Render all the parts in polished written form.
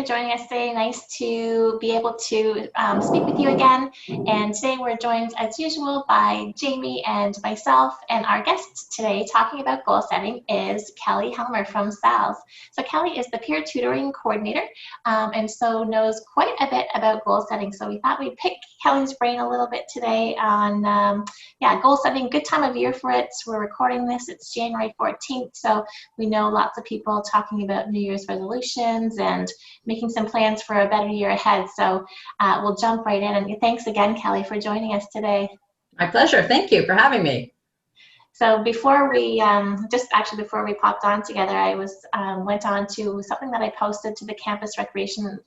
joining us today. Nice to be able to speak with you again. And today we're joined, as usual, by Jamie and myself. And our guest today talking about goal setting is Kelly Helmer from SALS. So Kelly is the Peer Tutoring Coordinator, and so knows quite a bit about goal setting. So we thought we'd pick Kelly's brain a little bit today on, goal setting. Good time of year for it. So we're recording this. It's January 14th. So we know lots of people talking about New Year's resolutions and making some plans for a better year ahead. So we'll jump right in. And thanks again, Kelly, for joining us today. My pleasure. Thank you for having me. So before we, before we popped on together, I went on to something that I posted to the Campus Recreation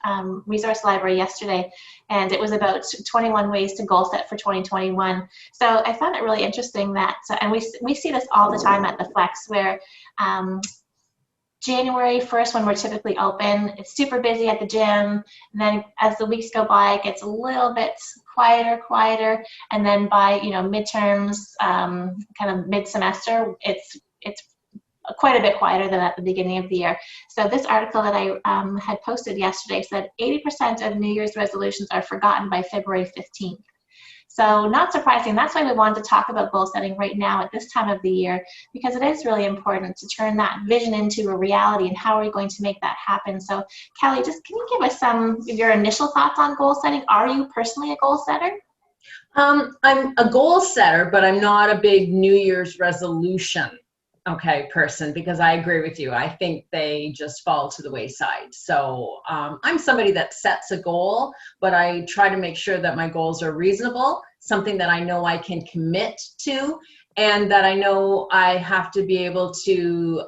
Resource Library yesterday, and it was about 21 ways to goal set for 2021. So I found it really interesting that, and we see this all the time at the Flex, where January 1st, when we're typically open, it's super busy at the gym, and then as the weeks go by, it gets a little bit quieter, and then by midterms, kind of mid-semester, it's quite a bit quieter than at the beginning of the year. So this article that I had posted yesterday said 80% of New Year's resolutions are forgotten by February 15th. So not surprising, that's why we wanted to talk about goal setting right now at this time of the year, because it is really important to turn that vision into a reality, and how are we going to make that happen? So Kelly, just can you give us some of your initial thoughts on goal setting? Are you personally a goal setter? I'm a goal setter, but I'm not a big New Year's resolution person, because I agree with you. I think they just fall to the wayside. So I'm somebody that sets a goal, but I try to make sure that my goals are reasonable, something that I know I can commit to, and that I know I have to be able to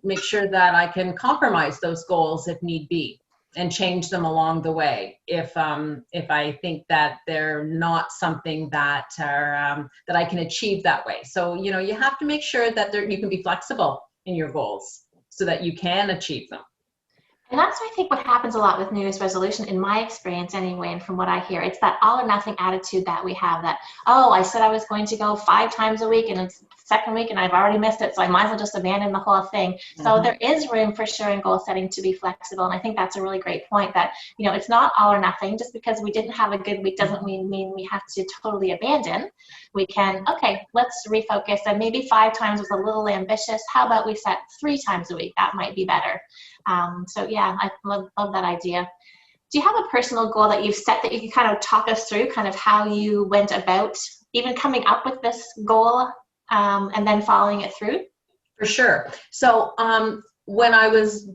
make sure that I can compromise those goals if need be, and change them along the way if I think that they're not something that are that I can achieve that way. So you have to make sure that you can be flexible in your goals so that you can achieve them. And that's, I think, what happens a lot with New Year's resolution, in my experience anyway, and from what I hear. It's that all or nothing attitude that we have, that, oh, I said I was going to go 5 times a week, and it's the second week, and I've already missed it, so I might as well just abandon the whole thing. Mm-hmm. So there is room for sure in goal setting to be flexible, and I think that's a really great point, that, it's not all or nothing. Just because we didn't have a good week doesn't mean we have to totally abandon. We can, okay, let's refocus, and maybe 5 times was a little ambitious. How about we set 3 times a week? That might be better. So yeah, I love that idea. Do you have a personal goal that you've set that you can kind of talk us through, kind of how you went about even coming up with this goal and then following it through? For sure. So when I was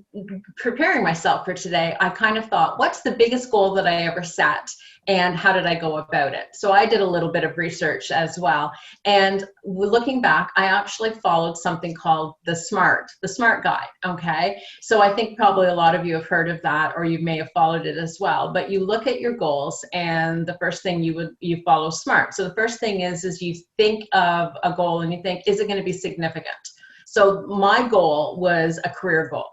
preparing myself for today, I kind of thought, what's the biggest goal that I ever set, and how did I go about it? So I did a little bit of research as well. And looking back, I actually followed something called the SMART guide, okay? So I think probably a lot of you have heard of that, or you may have followed it as well. But you look at your goals, and the first thing you follow SMART. So the first thing is you think of a goal and you think, is it going to be significant? So my goal was a career goal.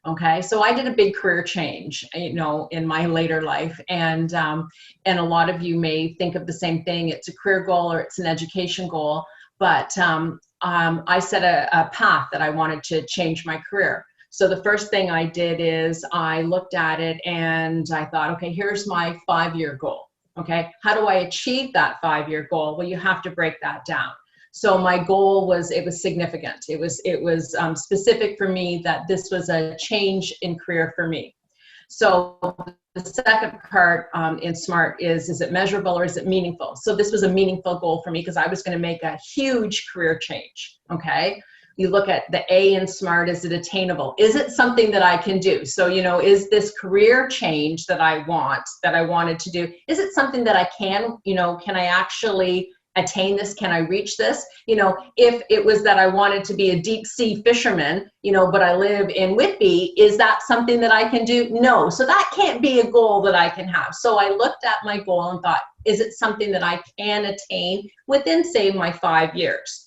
Okay, so I did a big career change, in my later life, and a lot of you may think of the same thing. It's a career goal or it's an education goal, but I set a path that I wanted to change my career. So the first thing I did is I looked at it and I thought, okay, here's my 5-year goal. Okay, how do I achieve that 5-year goal? Well, you have to break that down. So my goal was, it was significant. It was specific for me, that this was a change in career for me. So the second part in SMART is it measurable or is it meaningful? So this was a meaningful goal for me, because I was going to make a huge career change, okay? You look at the A in SMART, is it attainable? Is it something that I can do? So, is this career change that I wanted to do, is it something that I can I actually attain this? Can I reach this? If it was that I wanted to be a deep sea fisherman, but I live in Whitby, is that something that I can do? No. So that can't be a goal that I can have. So I looked at my goal and thought, is it something that I can attain within, say, my 5 years?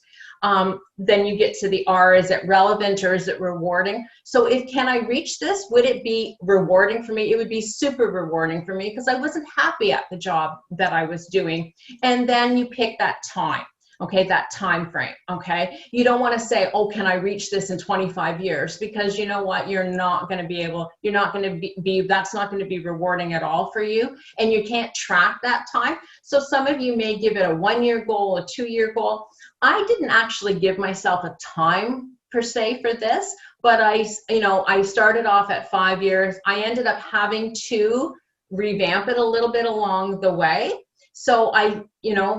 Then you get to the R, is it relevant or is it rewarding? So can I reach this? Would it be rewarding for me? It would be super rewarding for me, because I wasn't happy at the job that I was doing. And then you pick that time. Okay, that time frame. Okay, you don't want to say, oh, can I reach this in 25 years? Because you know what, you're not going to be able, you're not going to be that's not going to be rewarding at all for you, and you can't track that time. So some of you may give it a 1-year goal, a 2-year goal. I didn't actually give myself a time per se for this, but I started off at 5 years. I ended up having to revamp it a little bit along the way. So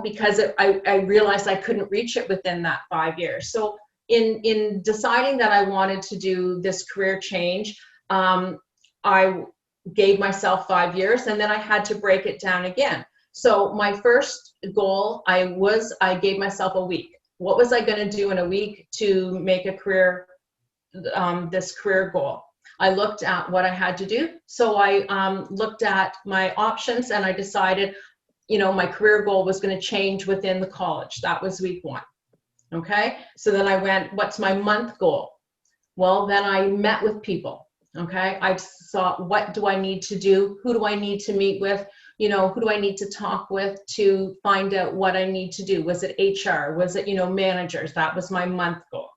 because I realized I couldn't reach it within that 5 years. So in deciding that I wanted to do this career change, I gave myself 5 years, and then I had to break it down again. So my first goal, I gave myself a week. What was I going to do in a week to make a career, this career goal? I looked at what I had to do. So I looked at my options, and I decided, my career goal was going to change within the college. That was week 1. Okay. So then I went, what's my month goal? Well, then I met with people. Okay. I saw, what do I need to do? Who do I need to meet with? Who do I need to talk with to find out what I need to do? Was it HR? Was it, managers? That was my month goal.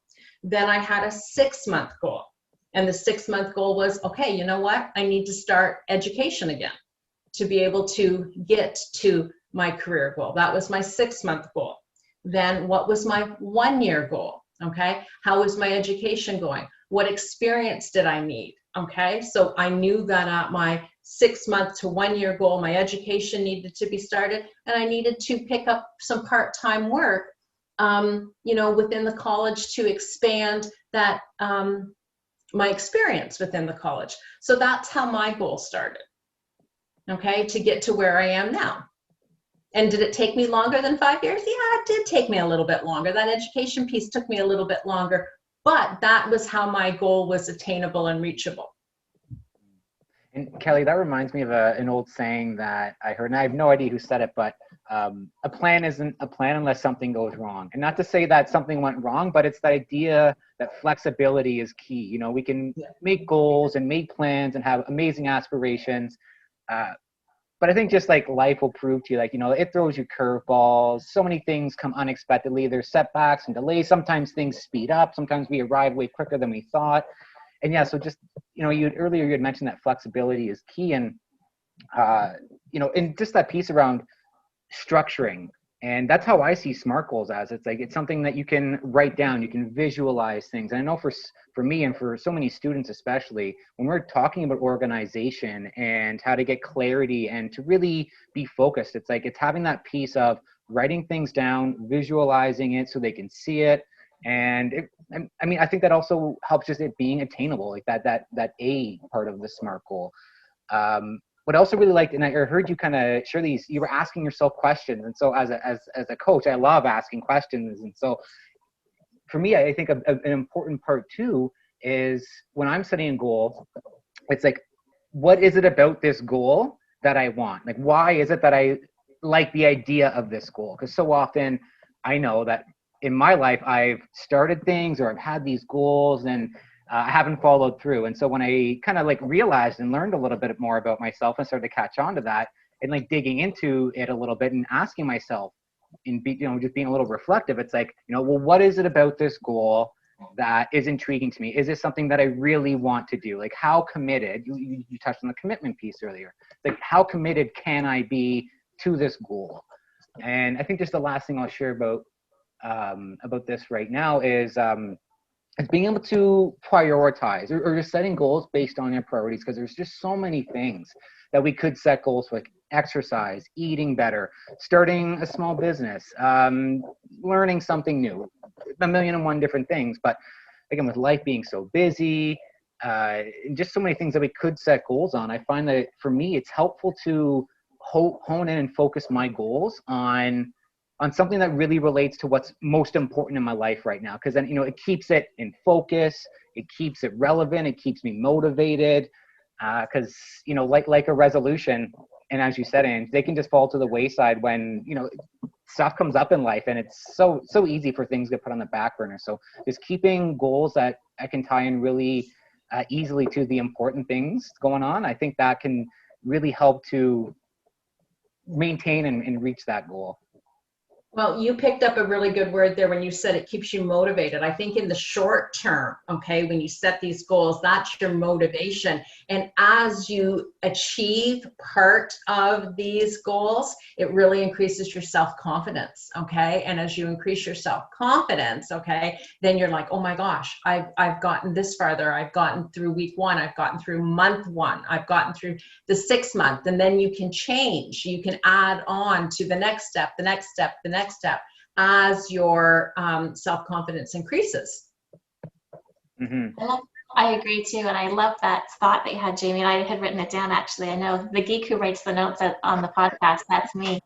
Then I had a 6-month goal. And the 6-month goal was, okay, you know what? I need to start education again to be able to get to my career goal. That was my 6-month goal. Then what was my 1-year goal? Okay, how was my education going? What experience did I need? Okay, so I knew that at my 6-month to 1-year goal, my education needed to be started, and I needed to pick up some part-time work, within the college to expand that, my experience within the college. So that's how my goal started. Okay, to get to where I am now. And did it take me longer than 5 years? Yeah, it did take me a little bit longer. That education piece took me a little bit longer, but that was how my goal was attainable and reachable. And Kelly, that reminds me of an old saying that I heard, and I have no idea who said it, but a plan isn't a plan unless something goes wrong. And not to say that something went wrong, but it's the idea that flexibility is key. We can make goals and make plans and have amazing aspirations. But I think just like life will prove to you, it throws you curveballs. So many things come unexpectedly. There's setbacks and delays. Sometimes things speed up. Sometimes we arrive way quicker than we thought. And yeah, so just, earlier you had mentioned that flexibility is key. And, and just that piece around structuring. And that's how I see SMART goals as. It's something that you can write down, you can visualize things. And I know for me and for so many students especially, when we're talking about organization and how to get clarity and to really be focused, it's having that piece of writing things down, visualizing it so they can see it. And I think that also helps just it being attainable, like that A part of the SMART goal. What I also really liked, and I heard you kind of share these, you were asking yourself questions. And so as a coach, I love asking questions. And so for me, I think an important part too is when I'm setting a goal, it's what is it about this goal that I want? Why is it that I like the idea of this goal? Because so often I know that in my life, I've started things or I've had these goals and I haven't followed through. And so when I kind of realized and learned a little bit more about myself and started to catch on to that and digging into it a little bit and asking myself and just being a little reflective, it's well, what is it about this goal that is intriguing to me? Is this something that I really want to do? How committed, you touched on the commitment piece earlier. How committed can I be to this goal? And I think just the last thing I'll share about this right now is being able to prioritize or just setting goals based on your priorities, because there's just so many things that we could set goals for, exercise, eating better, starting a small business, learning something new, 1,000,001 different things. But again, with life being so busy, just so many things that we could set goals on, I find that for me, it's helpful to hone in and focus my goals on something that really relates to what's most important in my life right now. Because then, it keeps it in focus, it keeps it relevant, it keeps me motivated. Because, like a resolution, and as you said, Ange, they can just fall to the wayside when, stuff comes up in life, and it's so easy for things to get put on the back burner. So just keeping goals that I can tie in really easily to the important things going on, I think that can really help to maintain and reach that goal. Well, you picked up a really good word there when you said it keeps you motivated. I think in the short term, okay, when you set these goals, that's your motivation. And as you achieve part of these goals, it really increases your self-confidence, okay? And as you increase your self-confidence, okay, then you're like, oh my gosh, I've gotten this farther. I've gotten through week 1. I've gotten through month 1. I've gotten through the 6th month. And then you can change. You can add on to the next step, the next step, the next step as your self-confidence increases. Mm-hmm. I agree too, and I love that thought that you had, Jamie. And I had written it down actually. I know the geek who writes the notes on the podcast, that's me.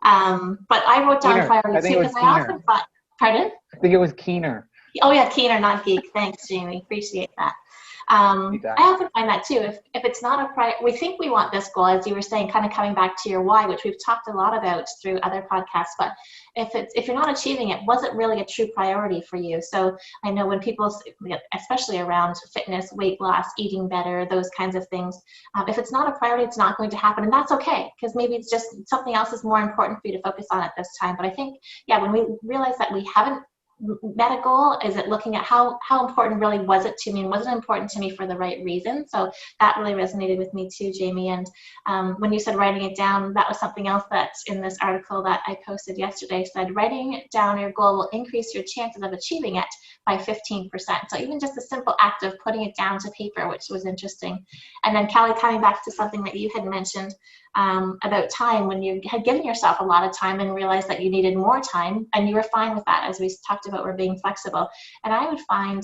But I wrote down Keener. priority I think too, it was because I Keener. often thought, pardon? I think it was Keener. Oh yeah, keener, not geek. Thanks, Jamie. Appreciate that. I often find that too. If it's not a priority, we think we want this goal, as you were saying, kind of coming back to your why, which we've talked a lot about through other podcasts. But if you're not achieving it, was it really a true priority for you? So I know when people, especially around fitness, weight loss, eating better, those kinds of things, if it's not a priority, it's not going to happen, and that's okay, because maybe it's just something else is more important for you to focus on at this time. But I think, yeah, when we realize that we haven't met a goal, is it looking at how important really was it to me, and was it important to me for the right reason? So that really resonated with me too, Jamie. And when you said writing it down, that was something else that's in this article that I posted yesterday, said writing down your goal will increase your chances of achieving it by 15%. So even just the simple act of putting it down to paper, which was interesting. And then Kelly, coming back to something that you had mentioned about time, when you had given yourself a lot of time and realized that you needed more time, and you were fine with that, as we talked about, we're being flexible. And I would find,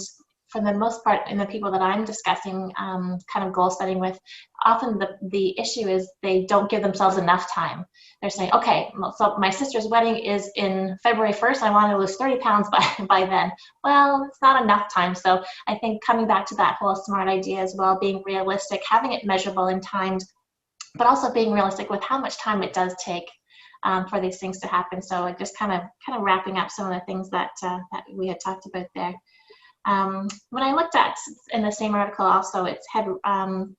for the most part, in the people that I'm discussing kind of goal setting with, often the issue is they don't give themselves enough time. They're saying, okay, so my sister's wedding is in February 1st. I want to lose 30 pounds by then. Well, it's not enough time. So I think coming back to that whole SMART idea as well, being realistic, having it measurable and timed, but also being realistic with how much time it does take for these things to happen. So just kind of wrapping up some of the things that we had talked about there. When I looked at in the same article also, it's had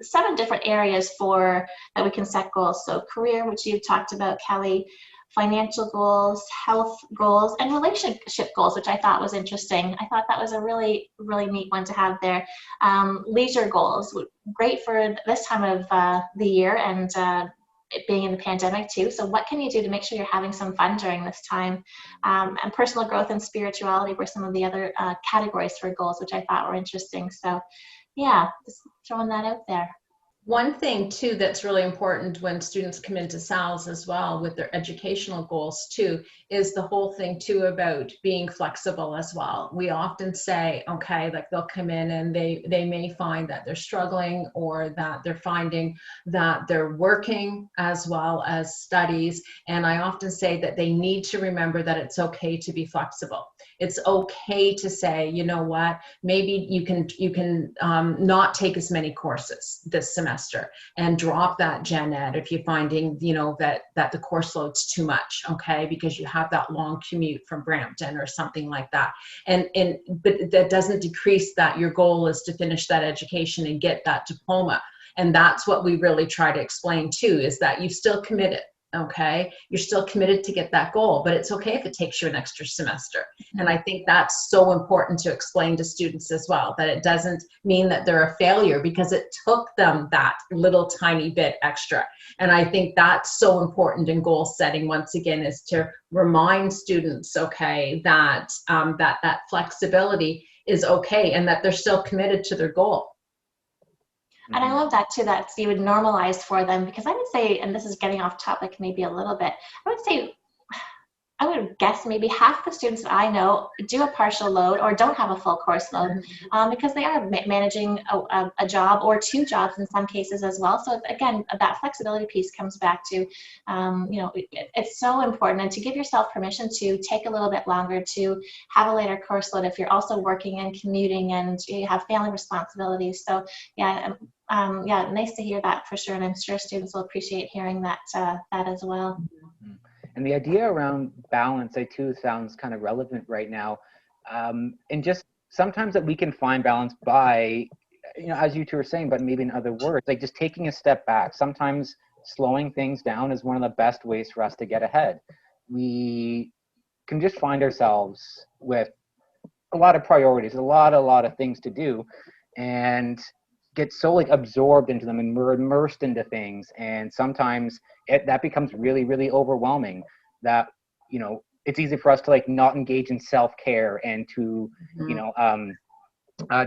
7 different areas that we can set goals. So career, which you've talked about, Kelly, financial goals, health goals, and relationship goals, which I thought was interesting. I thought that was a really, really neat one to have there. Leisure goals, great for this time of the year, and it being in the pandemic too. So what can you do to make sure you're having some fun during this time? And personal growth and spirituality were some of the other categories for goals, which I thought were interesting. So yeah, just throwing that out there. One thing too that's really important when students come into SALS as well with their educational goals too is the whole thing too about being flexible as well. We often say, okay, like they'll come in and they may find that they're struggling, or that they're finding that they're working as well as studies. And I often say that they need to remember that it's okay to be flexible. It's okay to say, you know what, maybe you can not take as many courses this semester and drop that gen ed if you're finding, you know, that the course load's too much, okay, because you have that long commute from Brampton or something like that. But that doesn't decrease that your goal is to finish that education and get that diploma. And that's what we really try to explain too, is that you've still committed. Okay, you're still committed to get that goal, but it's okay if it takes you an extra semester. And I think that's so important to explain to students as well, that it doesn't mean that they're a failure because it took them that little tiny bit extra. And I think that's so important in goal setting, once again, is to remind students, okay, that that flexibility is okay and that they're still committed to their goal. And I love that too, that you would normalize for them, because I would say, and this is getting off topic maybe a little bit, I would guess maybe half the students that I know do a partial load or don't have a full course load because they are managing a job or 2 jobs in some cases as well. So again, that flexibility piece comes back to, you know, it's so important, and to give yourself permission to take a little bit longer, to have a later course load if you're also working and commuting and you have family responsibilities. So yeah, nice to hear that for sure. And I'm sure students will appreciate hearing that as well. And the idea around balance, I too, sounds kind of relevant right now. And just sometimes that we can find balance by, you know, as you two are saying, but maybe in other words, like just taking a step back. Sometimes slowing things down is one of the best ways for us to get ahead. We can just find ourselves with a lot of priorities, a lot of things to do, and get so like absorbed into them, and we're immersed into things, and sometimes that becomes really, really overwhelming, that, you know, it's easy for us to like not engage in self-care and to, you know,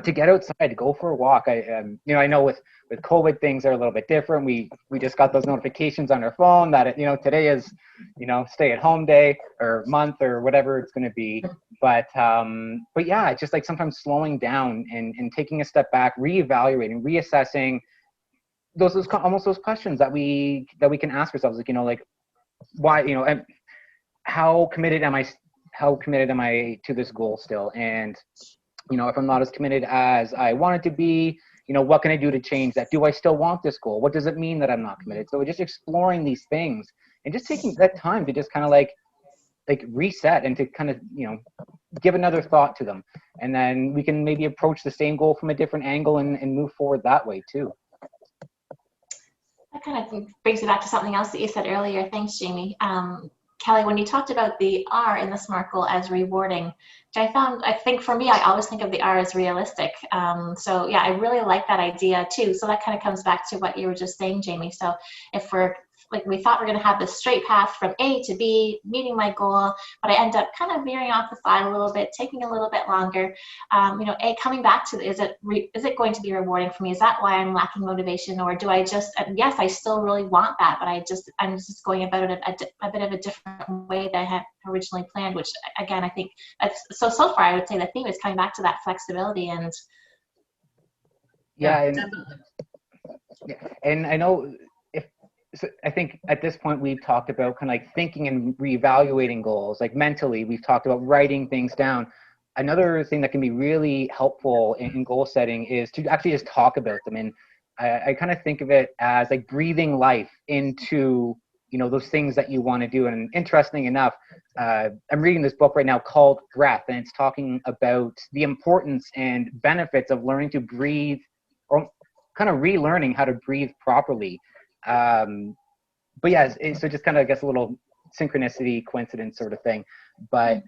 to get outside, to go for a walk. You know, I know with COVID, things are a little bit different. We just got those notifications on our phone that, you know, today is, you know, stay at home day or month or whatever it's going to be. But yeah, it's just like sometimes slowing down and taking a step back, reevaluating, reassessing those almost those questions that we can ask ourselves, like, you know, like, why, you know, and how committed am I to this goal still? And, you know, if I'm not as committed as I want it to be, you know, what can I do to change that? Do I still want this goal? What does it mean that I'm not committed? So we're just exploring these things and just taking that time to just kind of like reset and to kind of, you know, give another thought to them. And then we can maybe approach the same goal from a different angle and move forward that way too. That kind of brings me back to something else that you said earlier. Thanks, Jamie. Kelly, when you talked about the R in the SMART goal as rewarding, which I think for me, I always think of the R as realistic. So yeah, I really like that idea too. So that kind of comes back to what you were just saying, Jamie. So if we thought we're going to have this straight path from A to B, meeting my goal, but I end up kind of veering off the side a little bit, taking a little bit longer. You know, coming back to, is it going to be rewarding for me? Is that why I'm lacking motivation, or do I just? Yes, I still really want that, but I'm just going about it a bit of a different way than I had originally planned. Which again, I think that's so far. I would say the theme is coming back to that flexibility and. Yeah, and I know. So I think at this point we've talked about kind of like thinking and reevaluating goals, like mentally. We've talked about writing things down. Another thing that can be really helpful in goal setting is to actually just talk about them. And I kind of think of it as like breathing life into, you know, those things that you want to do. And interesting enough, I'm reading this book right now called Breath, and it's talking about the importance and benefits of learning to breathe, or kind of relearning how to breathe properly. But yeah, so just kind of, I guess, a little synchronicity, coincidence sort of thing. But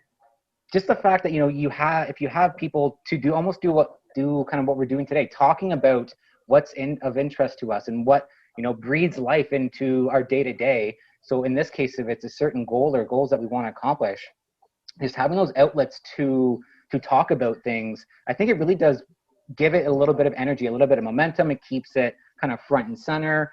just the fact that, you know, if you have people to do kind of what we're doing today, talking about what's of interest to us and what, you know, breathes life into our day to day. So in this case, if it's a certain goal or goals that we want to accomplish, just having those outlets to talk about things, I think it really does give it a little bit of energy, a little bit of momentum. It keeps it kind of front and center.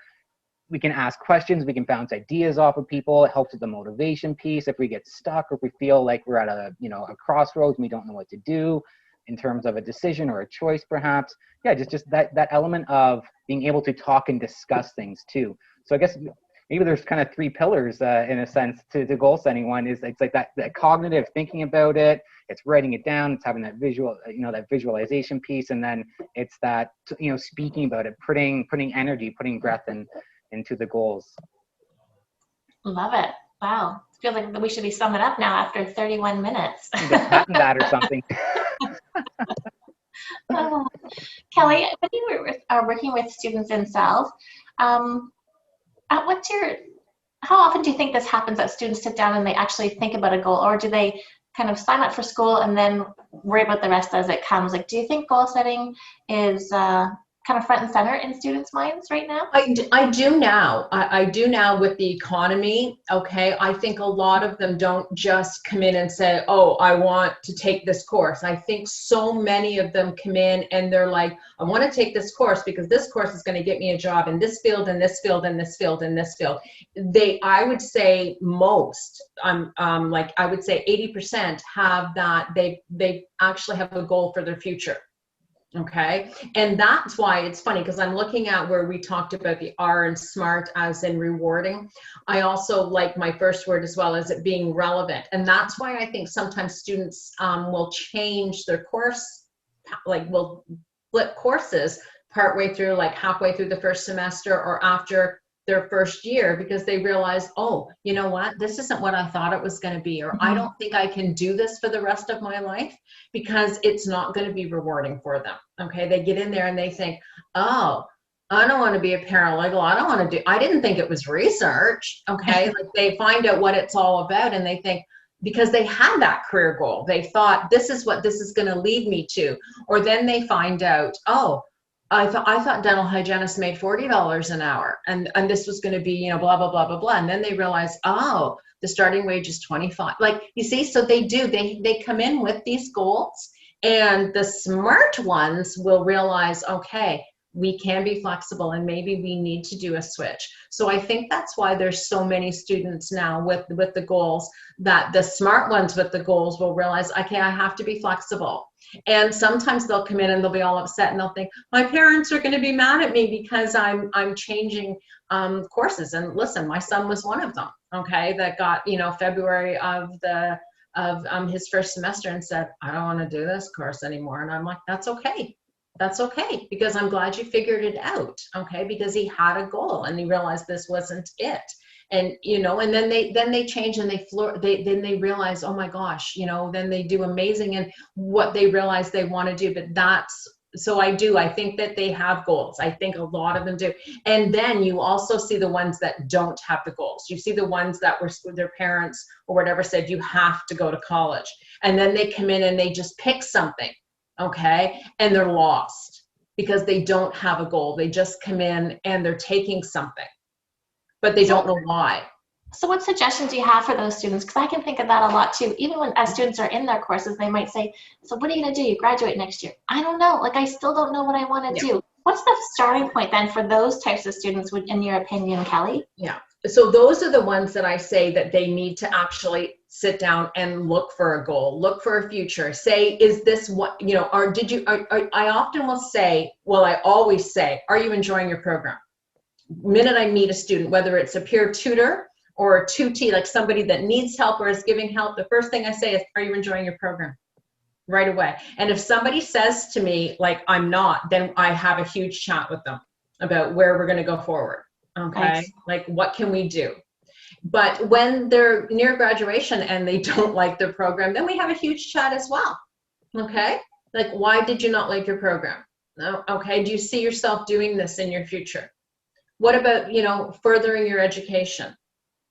We can ask questions, we can bounce ideas off of people. It helps with the motivation piece. If we get stuck, or if we feel like we're at a crossroads and we don't know what to do in terms of a decision or a choice, perhaps. Yeah, just that element of being able to talk and discuss things too. So I guess maybe there's kind of three pillars in a sense to goal setting. One is it's like that cognitive thinking about it. It's writing it down. It's having that visual, that visualization piece, and then it's that, speaking about it, putting energy, putting breath into the goals. Love it. Wow. It feels like we should be summing up now after 31 minutes. Patent that or something. Kelly, when you are working with students in cells, how often do you think this happens, that students sit down and they actually think about a goal, or do they kind of sign up for school and then worry about the rest as it comes? Like, do you think goal setting is kind of front and center in students' minds right now? I do now. I do now with the economy. Okay. I think a lot of them don't just come in and say, oh, I want to take this course. I think so many of them come in and they're like, I want to take this course because this course is going to get me a job in this field, and this field, and this field, and this field. I would say most, I would say 80% have that. They actually have a goal for their future. Okay. And that's why it's funny, because I'm looking at where we talked about the R and SMART as in rewarding. I also like my first word as well as it being relevant. And that's why I think sometimes students will change their course, like will flip courses partway through, like halfway through the first semester or after their first year, because they realize, oh, you know what, this isn't what I thought it was going to be, or I don't think I can do this for the rest of my life, because it's not going to be rewarding for them. Okay, they get in there and they think, oh, I don't want to be a paralegal. I didn't think it was research. Okay, like they find out what it's all about and they think, because they had that career goal. They thought, this is what this is going to lead me to. Or then they find out, oh, I thought dental hygienists made $40 an hour, and this was going to be, you know, blah, blah, blah, blah, blah. And then they realize, oh, the starting wage is 25. Like, you see, so they come in with these goals, and the smart ones will realize, okay, we can be flexible and maybe we need to do a switch. So I think that's why there's so many students now with the goals, that the smart ones with the goals will realize, okay, I have to be flexible. And sometimes they'll come in and they'll be all upset and they'll think, my parents are going to be mad at me because I'm changing courses. And listen, my son was one of them, okay, that got, you know, February of his first semester and said, I don't want to do this course anymore. And I'm like, that's okay. That's okay, because I'm glad you figured it out, okay, because he had a goal and he realized this wasn't it. And, you know, and then they change and then they realize, oh my gosh, you know, then they do amazing in what they realize they want to do. But I think that they have goals. I think a lot of them do. And then you also see the ones that don't have the goals. You see the ones that were their parents or whatever said, you have to go to college. And then they come in and they just pick something. Okay, and they're lost because they don't have a goal. They just come in and they're taking something, but they don't know why. So what suggestions do you have for those students? Because I can think of that a lot too. Even when as students are in their courses, they might say, so what are you going to do? You graduate next year. I don't know. Like, I still don't know what I want to do. What's the starting point then for those types of students, in your opinion, Kelly? Yeah. So those are the ones that I say that they need to actually sit down and look for a goal, look for a future. Say, is this what, you know, or did you, I often will say, well, I always say, are you enjoying your program? Minute I meet a student, whether it's a peer tutor or a tutee, like somebody that needs help or is giving help, the first thing I say is, are you enjoying your program? Right away. And if somebody says to me, like, I'm not, then I have a huge chat with them about where we're going to go forward. Okay. Nice. Like, what can we do? But when they're near graduation and they don't like their program, then we have a huge chat as well. Okay. Like, why did you not like your program? No. Okay. Do you see yourself doing this in your future? What about, you know, furthering your education?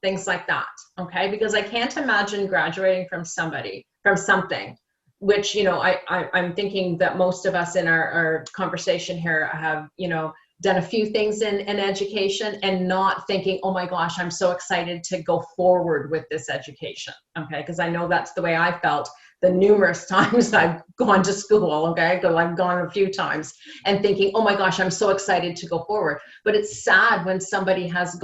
Things like that. Okay. Because I can't imagine graduating from something, which, you know, I'm thinking that most of us in our conversation here have, you know, done a few things in education and not thinking, oh my gosh, I'm so excited to go forward with this education. Okay. Because I know that's the way I felt the numerous times I've gone to school. Okay. Because I've gone a few times and thinking, oh my gosh, I'm so excited to go forward. But it's sad when somebody has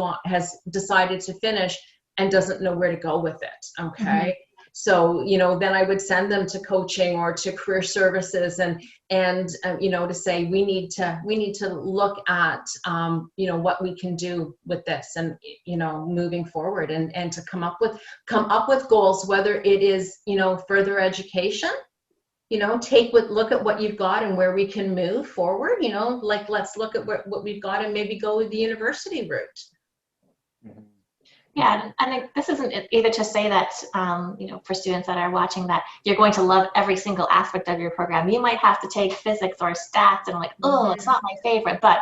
decided to finish and doesn't know where to go with it. Okay. Mm-hmm. So, you know, then I would send them to coaching or to career services and you know, to say, we need to look at, you know, what we can do with this and, you know, moving forward and to come up with goals, whether it is, you know, further education, you know, look at what you've got and where we can move forward, you know, like, let's look at what we've got and maybe go with the university route. Mm-hmm. Yeah, and this isn't either to say that, you know, for students that are watching, that you're going to love every single aspect of your program. You might have to take physics or stats and like, oh, it's not my favorite. But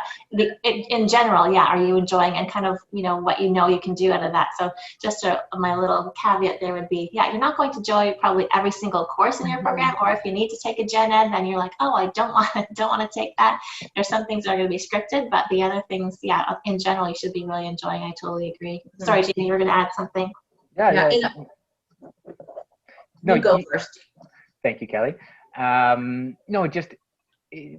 in general, yeah, are you enjoying and kind of, you know, what you know you can do out of that. So just my little caveat there would be, yeah, you're not going to enjoy probably every single course in your program. Or if you need to take a gen ed, then you're like, oh, I don't want to take that. There's some things that are going to be scripted, but the other things, yeah, in general, you should be really enjoying. I totally agree. Sorry, Jamie. You were going to add something. Yeah. No, you go first. Thank you, Kelly. No, just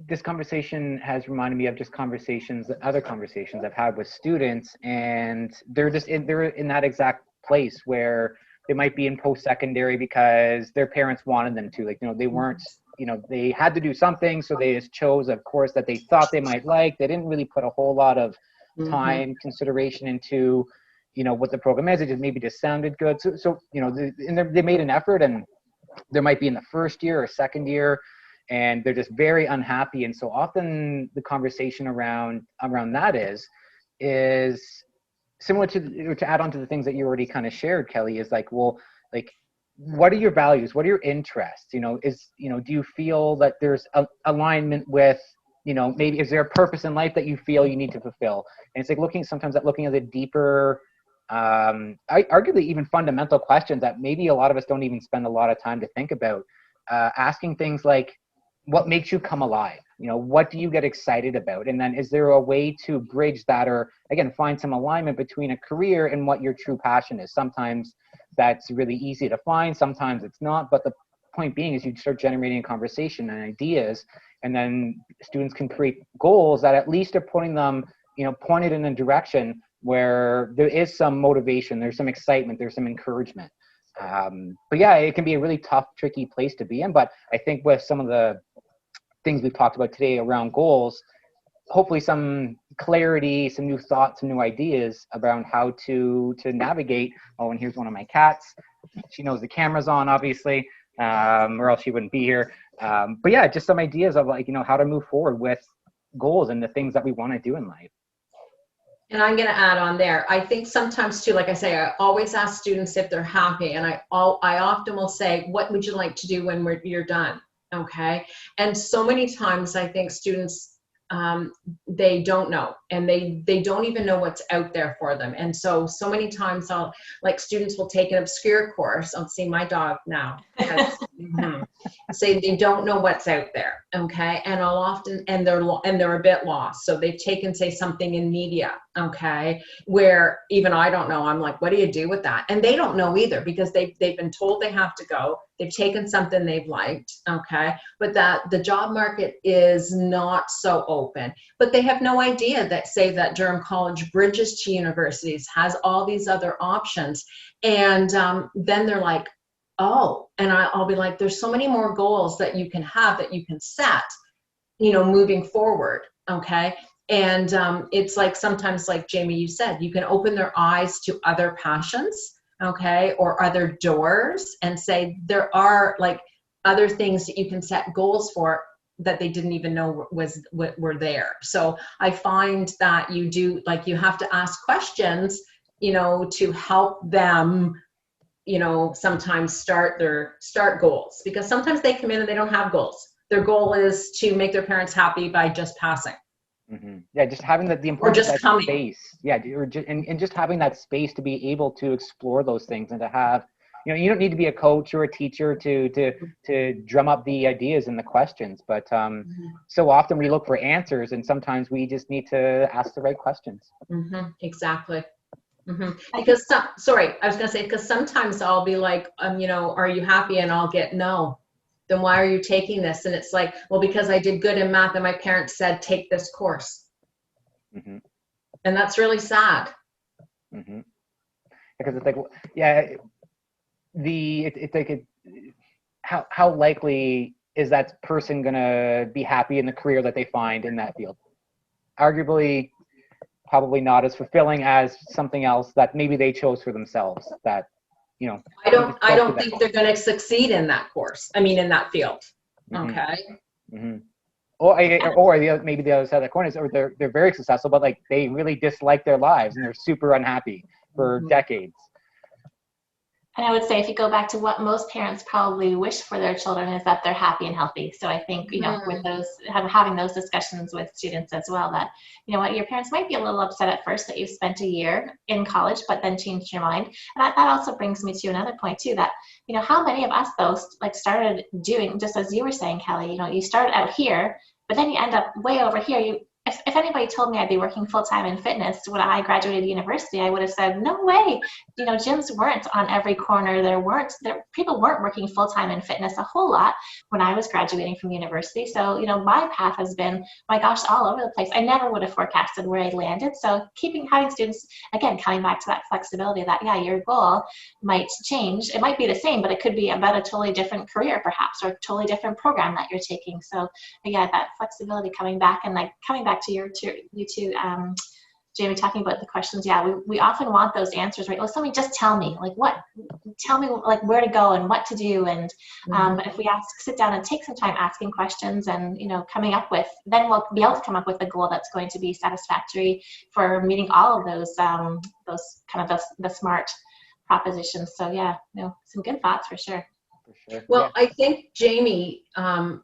this conversation has reminded me of just other conversations I've had with students, and they're in that exact place where they might be in post-secondary because their parents wanted them to. Like, you know, they weren't, you know, they had to do something, so they just chose a course that they thought they might like. They didn't really put a whole lot of time, consideration into, you know, what the program is. It just sounded good. So you know, they made an effort, and they might be in the first year or second year, and they're just very unhappy. And so often the conversation around that is similar to add on to the things that you already kind of shared, Kelly, is like, well, like, what are your values? What are your interests? You know, do you feel that there's alignment with, you know, maybe is there a purpose in life that you feel you need to fulfill? And it's like looking at the deeper arguably even fundamental questions that maybe a lot of us don't even spend a lot of time to think about. Asking things like, what makes you come alive? You know, what do you get excited about? And then is there a way to bridge that, or again, find some alignment between a career and what your true passion is? Sometimes that's really easy to find, sometimes it's not, but the point being is you start generating a conversation and ideas, and then students can create goals that at least are putting them, you know, pointed in a direction where there is some motivation, there's some excitement, there's some encouragement. But yeah, it can be a really tough, tricky place to be in. But I think with some of the things we've talked about today around goals, hopefully some clarity, some new thoughts, some new ideas around how to navigate. Oh, and here's one of my cats. She knows the camera's on, obviously, or else she wouldn't be here. But yeah, just some ideas of, like, you know, how to move forward with goals and the things that we want to do in life. And I'm going to add on there. I think sometimes too, like I say, I always ask students if they're happy, and I often will say, what would you like to do when you're done? Okay. And so many times I think students, they don't know, and they don't even know what's out there for them. And so many times students will take an obscure course. I'll see my dog now. Say they don't know what's out there. Okay. And I'll often, and they're a bit lost. So they've taken, say, something in media. Okay. Where even I don't know, I'm like, what do you do with that? And they don't know either, because they've been told they have to go. They've taken something they've liked. Okay. But that the job market is not so open, but they have no idea that, say, that Durham College bridges to universities, has all these other options. And then they're like, oh, and I'll be like, there's so many more goals that you can have, that you can set, you know, moving forward. Okay. And it's like, sometimes, like Jamie, you said, you can open their eyes to other passions, okay, or other doors, and say there are like other things that you can set goals for that they didn't even know were there. So I find that you do, like, you have to ask questions, you know, to help them, you know, sometimes start goals, because sometimes they come in and they don't have goals. Their goal is to make their parents happy by just passing. Mm-hmm. Yeah, just having the importance of that space. Yeah, and just having that space to be able to explore those things, and to have, you know, you don't need to be a coach or a teacher to drum up the ideas and the questions, but so often we look for answers, and sometimes we just need to ask the right questions. Mm-hmm. Exactly. Mm-hmm. Because because sometimes I'll be like, you know, are you happy? And I'll get no. Then why are you taking this? And it's like, well, because I did good in math and my parents said, take this course. Mm-hmm. And that's really sad. Mm-hmm. Because it's like, yeah, it's like, how likely is that person gonna be happy in the career that they find in that field? Arguably, probably not as fulfilling as something else that maybe they chose for themselves. That, you know, I don't think they're going to succeed in that course. I mean, in that field. Mm-hmm. Okay. Mm-hmm. Or maybe the other side of the coin is, or they're very successful, but like they really dislike their lives and they're super unhappy for decades. And I would say, if you go back to what most parents probably wish for their children, is that they're happy and healthy. So I think, you know, with those, having those discussions with students as well, that, you know what, your parents might be a little upset at first that you spent a year in college, but then changed your mind. And that also brings me to another point too, that, you know, how many of us, though, like, started doing, just as you were saying, Kelly, you know, you started out here, but then you end up way over here. If anybody told me I'd be working full-time in fitness when I graduated university, I would have said, no way. You know, gyms weren't on every corner. People weren't working full-time in fitness a whole lot when I was graduating from university. So, you know, my path has been, my gosh, all over the place. I never would have forecasted where I landed. So having students, again, coming back to that flexibility, that, yeah, your goal might change. It might be the same, but it could be about a totally different career, perhaps, or a totally different program that you're taking. So, yeah, that flexibility coming back to you two, Jamie, talking about the questions. Yeah, we often want those answers, right? Well, somebody just tell me, tell me like where to go and what to do. And but if we sit down and take some time asking questions, and, you know, coming up with, then we'll be able to come up with a goal that's going to be satisfactory for meeting all of those kind of the SMART propositions. So yeah, some good thoughts for sure. Well, yeah. I think Jamie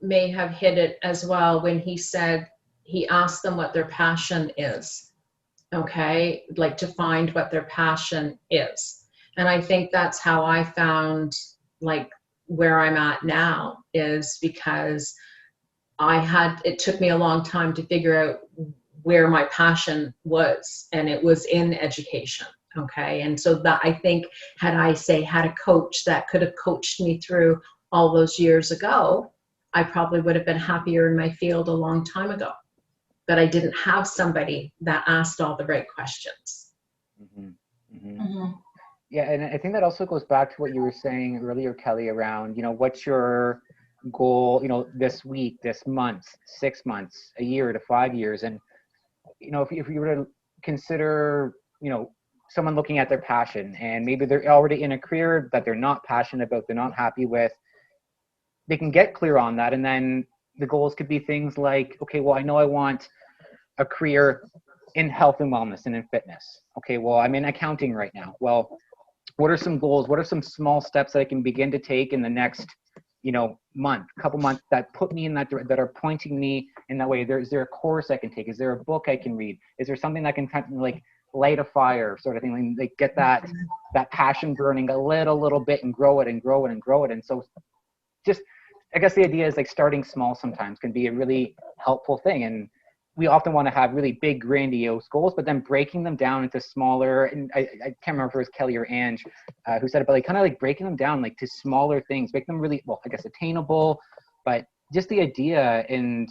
may have hit it as well when he said, he asked them what their passion is. okay, like to find what their passion is. And I think that's how I found like where I'm at now, is because it took me a long time to figure out where my passion was, and it was in education. Okay. And so that, I think, had a coach that could have coached me through all those years ago, I probably would have been happier in my field a long time ago. But I didn't have somebody that asked all the right questions. Mm-hmm. Mm-hmm. Mm-hmm. Yeah, and I think that also goes back to what you were saying earlier, Kelly, around, what's your goal, this week, this month, 6 months, a year to 5 years. And, if you were to consider, someone looking at their passion, and maybe they're already in a career that they're not passionate about, they're not happy with, they can get clear on that. And then the goals could be things like, okay, well, I know I want a career in health and wellness and in fitness. Okay, well, I'm in accounting right now. Well, what are some goals? What are some small steps that I can begin to take in the next, couple months that put me in that are pointing me in that way? Is there a course I can take? Is there a book I can read? Is there something that can kind of like light a fire sort of thing? Like get that passion burning a little bit and grow it and grow it and grow it. And so just, I guess the idea is like starting small sometimes can be a really helpful thing. And we often want to have really big, grandiose goals, but then breaking them down into smaller, and I can't remember if it was Kelly or Ange who said it, but like kind of like breaking them down like to smaller things, make them really, well, I guess attainable, but just the idea and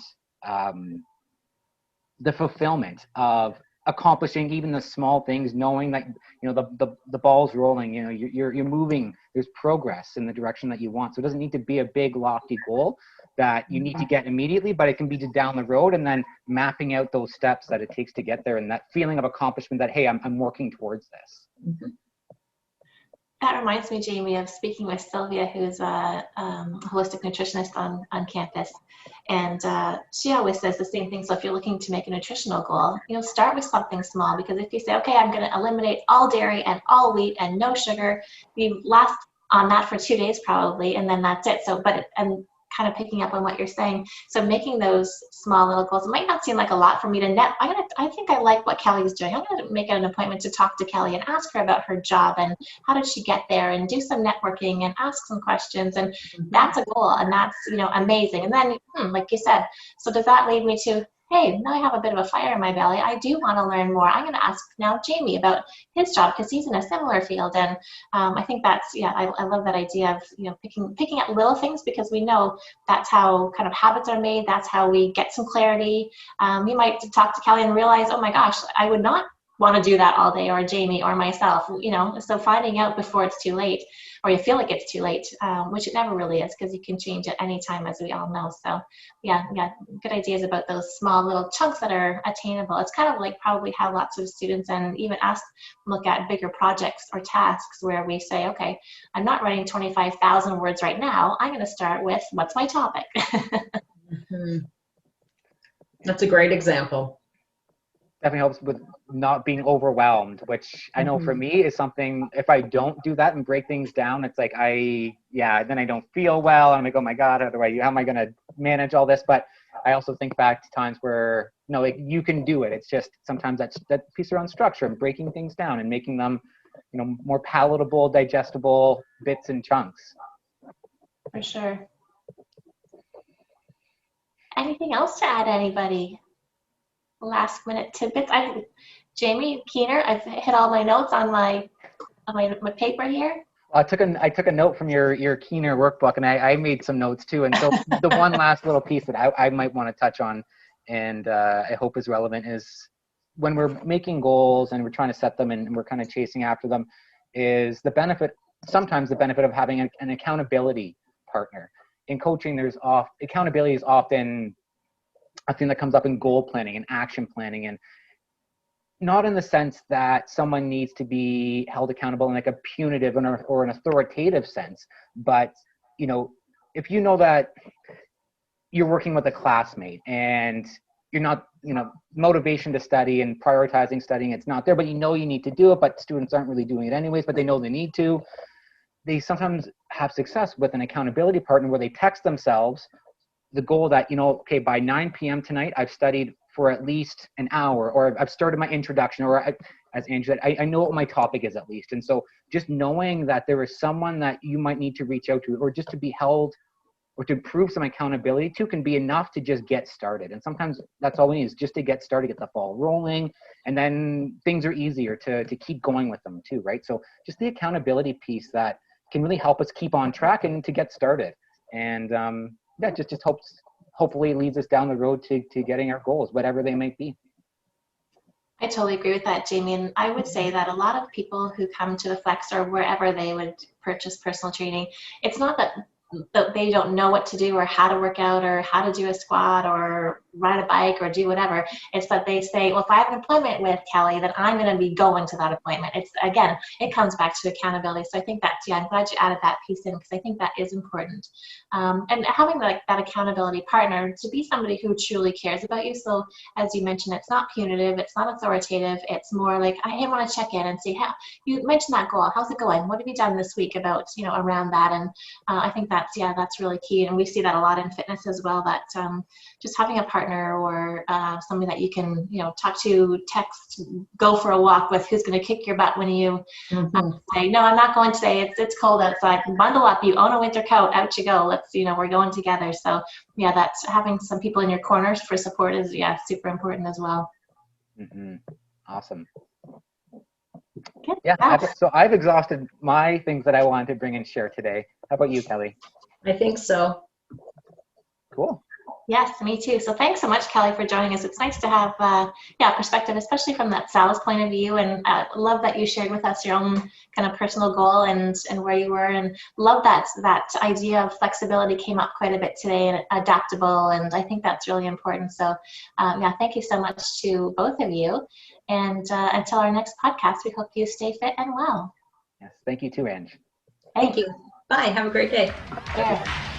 the fulfillment of accomplishing even the small things, knowing that, the ball's rolling, you're moving, there's progress in the direction that you want. So it doesn't need to be a big lofty goal that you need to get immediately, but it can be just down the road, and then mapping out those steps that it takes to get there, and that feeling of accomplishment that, hey, I'm working towards this. Mm-hmm. That reminds me, Jamie, of speaking with Sylvia, who's a holistic nutritionist on campus. And she always says the same thing. So if you're looking to make a nutritional goal, start with something small, because if you say, okay, I'm going to eliminate all dairy and all wheat and no sugar, you last on that for 2 days probably, and then that's it. So, and kind of picking up on what you're saying. So making those small little goals, it might not seem like a lot for me to I think I like what Kelly's doing. I'm going to make an appointment to talk to Kelly and ask her about her job and how did she get there, and do some networking and ask some questions. And that's a goal, and that's, amazing. And then, like you said, so does that lead me to, hey, now I have a bit of a fire in my belly. I do want to learn more. I'm going to ask now Jamie about his job, because he's in a similar field. And I think that's, I love that idea of, picking at little things, because we know that's how kind of habits are made. That's how we get some clarity. You might talk to Kelly and realize, oh my gosh, I would not want to do that all day, or Jamie or myself, so finding out before it's too late, or you feel like it's too late, which it never really is, because you can change at any time, as we all know. So yeah, good ideas about those small little chunks that are attainable. It's kind of like probably how lots of students, and even us, look at bigger projects or tasks where we say, okay, I'm not writing 25,000 words right now. I'm going to start with, what's my topic? Mm-hmm. That's a great example. Definitely helps with not being overwhelmed, which I know for me is something, if I don't do that and break things down, it's like then I don't feel well. I'm like, oh my God, how am I going to manage all this? But I also think back to times where, you can do it. It's just sometimes that piece around structure and breaking things down and making them, more palatable, digestible bits and chunks. For sure. Anything else to add, anybody? Last minute tidbits. Jamie Keener, I've hit all my notes on my paper here. I took a note from your Keener workbook, and I made some notes too. And so the one last little piece that I might want to touch on, and I hope is relevant, is when we're making goals and we're trying to set them and we're kind of chasing after them, is sometimes the benefit of having an accountability partner. In coaching, accountability is often a thing that comes up in goal planning and action planning, and not in the sense that someone needs to be held accountable in like a punitive or an authoritative sense, but if you know that you're working with a classmate and you're not, motivation to study and prioritizing studying, it's not there, but you need to do it, but students aren't really doing it anyways, but they know they need to. They sometimes have success with an accountability partner where they text themselves the goal that, okay, by 9 p.m. tonight, I've studied for at least an hour, or I've started my introduction, or as Andrew said, I know what my topic is at least. And so just knowing that there is someone that you might need to reach out to, or just to be held, or to prove some accountability to, can be enough to just get started. And sometimes that's all we need, is just to get started, get the ball rolling, and then things are easier to keep going with them too, right? So just the accountability piece that can really help us keep on track and to get started. And yeah, just hopefully leads us down the road to getting our goals, whatever they might be. I totally agree with that, Jamie. And I would say that a lot of people who come to the Flex or wherever they would purchase personal training, it's not that they don't know what to do or how to work out or how to do a squat or ride a bike or do whatever. It's that they say, well, if I have an appointment with Kelly, then I'm going to be going to that appointment. It's, again, it comes back to accountability. So I think that's, yeah, I'm glad you added that piece in, because I think that is important. And having that accountability partner to be somebody who truly cares about you. So as you mentioned, it's not punitive, it's not authoritative. It's more like, I want to check in and see how you mentioned that goal. How's it going? What have you done this week about, around that? And I think that's really key. And we see that a lot in fitness as well, that just having a partner or somebody that you can, talk to, text, go for a walk with, who's going to kick your butt when you say, no, I'm not going today. It's cold outside. Bundle up. You own a winter coat. Out you go. Let's, we're going together. So yeah, that's having some people in your corners for support is, super important as well. Awesome. Good. Yeah. So I've exhausted my things that I wanted to bring and share today. How about you, Kelly? I think so. Cool. Yes, me too. So thanks so much, Kelly, for joining us. It's nice to have perspective, especially from that sales point of view. And love that you shared with us your own kind of personal goal and where you were. And love that idea of flexibility came up quite a bit today, and adaptable. And I think that's really important. So thank you so much to both of you. And until our next podcast, we hope you stay fit and well. Yes, thank you too, Ange. Thank you. Bye. Have a great day. Yeah.